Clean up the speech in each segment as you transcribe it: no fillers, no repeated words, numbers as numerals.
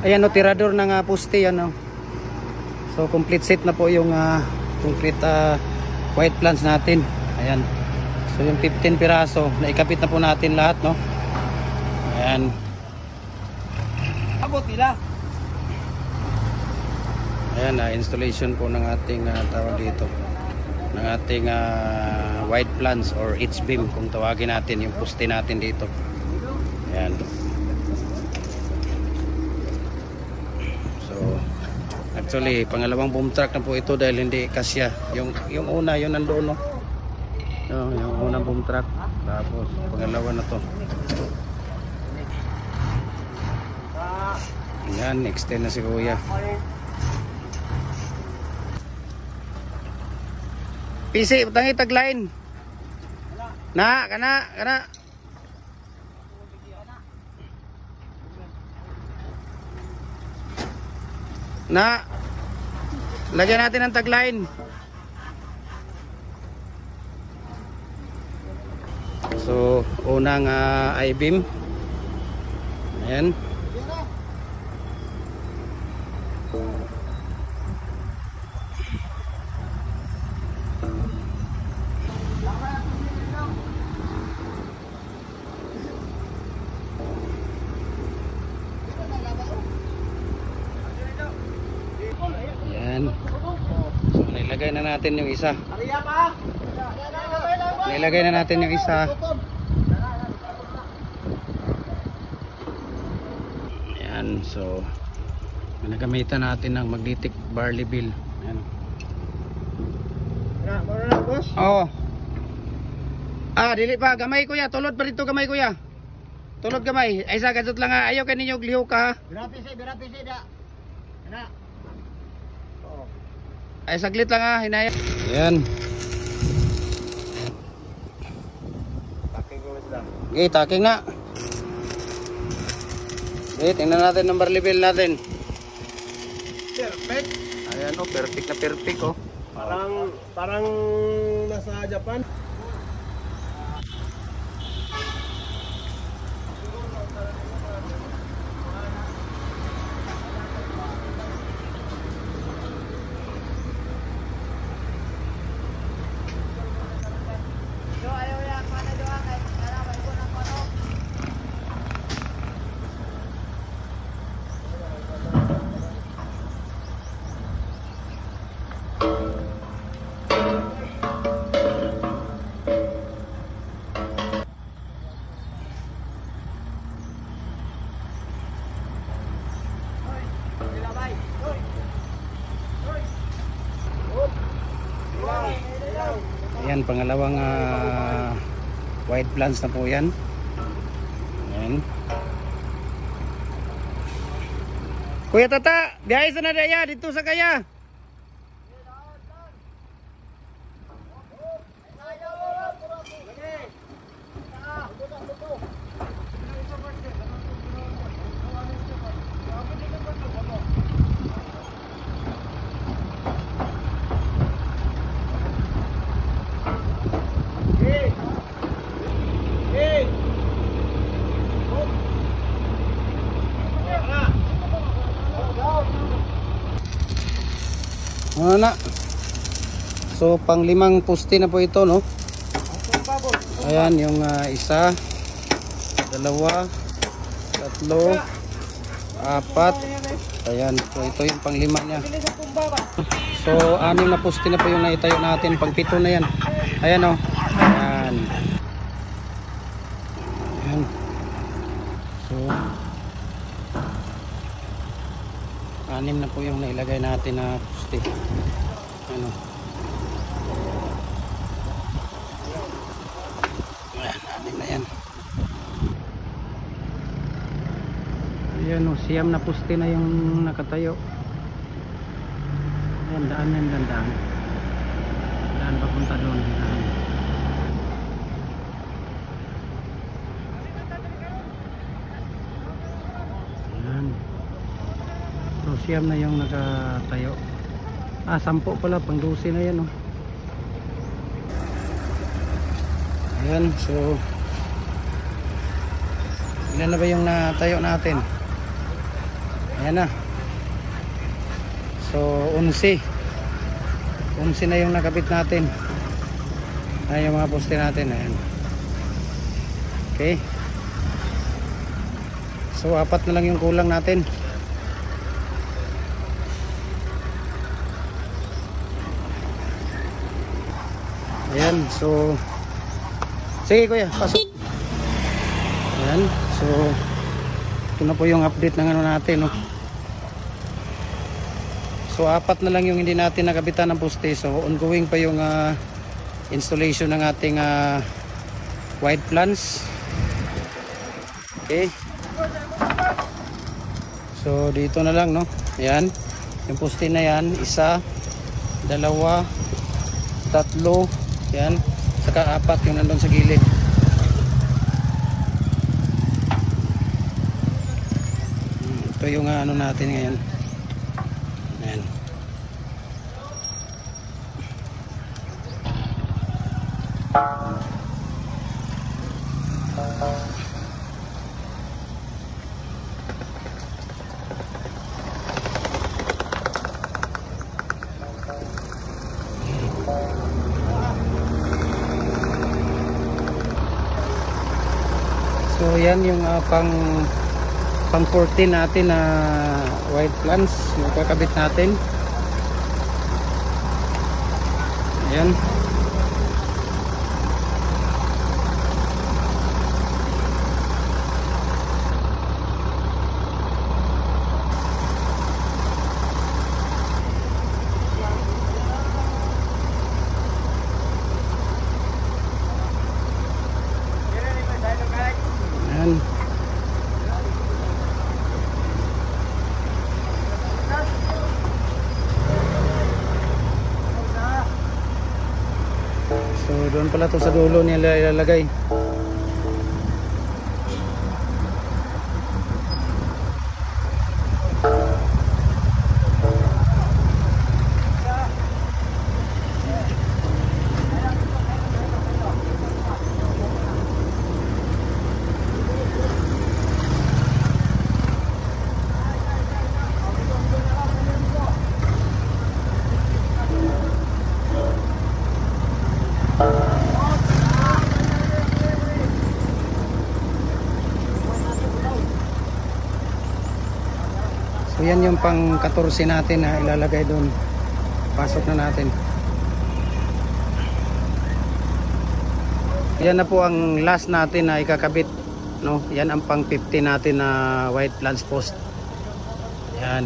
Ayan o, tirador ng poste yan o. So complete set na po yung complete white plants natin. Ayan. So yung 15 piraso, naikapit na po natin lahat, no? Ayan. Abot nila. Ayan, installation po ng ating tawag dito. Ng ating white plants or H-beam kung tawagin natin yung poste natin dito. Ayan. So actually, pangalawang boom truck na po ito dahil hindi kasya. Yung una, yung nandoon, no? Yung unang boom truck. Tapos, pangalawa na to. Yan, extend na si Kuya. PC, tangi tagline. Kana. Lagyan natin ang tagline. So, unang I-beam. Ayan. So nilagay na natin yung isa. Nilagay na natin yung isa. Ayan, so ginagamitan natin ng magnetic barley bill. Ayan. Oo. Dili pa, gamay kuya, tulod pa dito gamay kuya. Tulod gamay. Ay sa gadot lang ayaw kaninyo gliho ka. Birapisi da. Ana. Ay saglit lang hinaya. Ayan. Taking ko sila. Okay, taking na. Okay, tingnan natin number level natin. Perfect. Ayan o, perfect na perfect o. Parang nasa Japan. Ayan, pangalawang white plants na po yan. Ayan. Kuya Tata, biyahe sa na daya dito sa kaya. Ano na? So pang limang poste na po ito, no? Ayan yung isa, dalawa, tatlo, apat. Ayan, so ito yung pang lima niya. So 6 na poste na po yung naitayo natin. Pang 7 na yan. Ayan o. Ayan. Ayan. So 6 na po yung nailagay natin na poste. Ano? Ayan, 6 na yan. Ayan o, 9 na poste na yung nakatayo. Ayan, daan yan, daan. Daan papunta doon. Ayan. So, 9 na yung nakatayo. 10 pala, pang 12 na yan, oh. Ayan, so ilan na ba yung natayo natin? Ayan na. So 11 na yung nakabit natin. Ayan yung mga poste natin. Ayan. Okay. So 4 na lang yung kulang natin. Ayan. So sige kuya, pasok. Ayan. So ito na po yung update ng ano natin, no? So 4 na lang yung hindi natin nakabitan ng poste. So ongoing pa yung installation ng ating white plants. Okay. So dito na lang, no? Ayan. Yung poste na yan, 1, 2, 3, yan. Saka 4 yung nandun sa gilid. Ito yung ano natin ngayon. Ayan. So yan yung pang 14 natin na white plants yung kakabit natin. Ayan. Ayan. So doon pala to sa dulo nila ilalagay. So yan yung pang 14 natin na ilalagay doon. Pasok na natin. Yan na po ang last natin na ikakabit, no? Yan ang pang 50 natin na white plants post. Yan.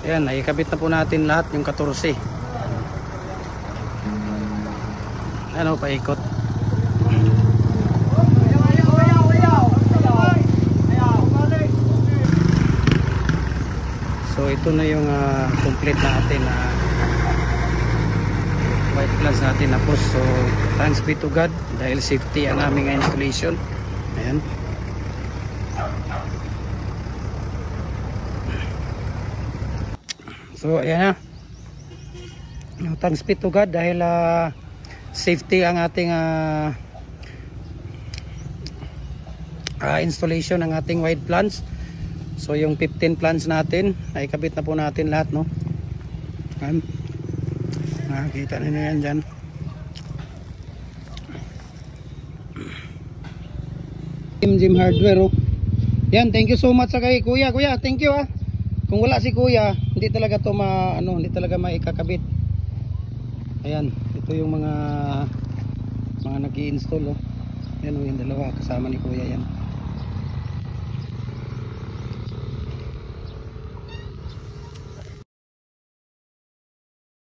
Yan, ikabit na po natin lahat yung 14. Ano, paikot. So ito na yung complete natin na white plants natin na post. So thanks be to God dahil safety ang aming installation. Ayan. So ayan na. Thanks be to God dahil safety ang ating installation ng ating white plants. So yung 15 plants natin ay kabit na po natin lahat, no? Ayan. Nakikita niyo yan dyan. Jim Hardware, oh. Yan, thank you so much sa kay Kuya. Kuya, thank you ah. Kung wala si Kuya, hindi talaga to hindi talaga maikakabit. Ayan, ito yung mga nag-i-install, oh. Yan, oh, yung dalawa kasama ni Kuya yan.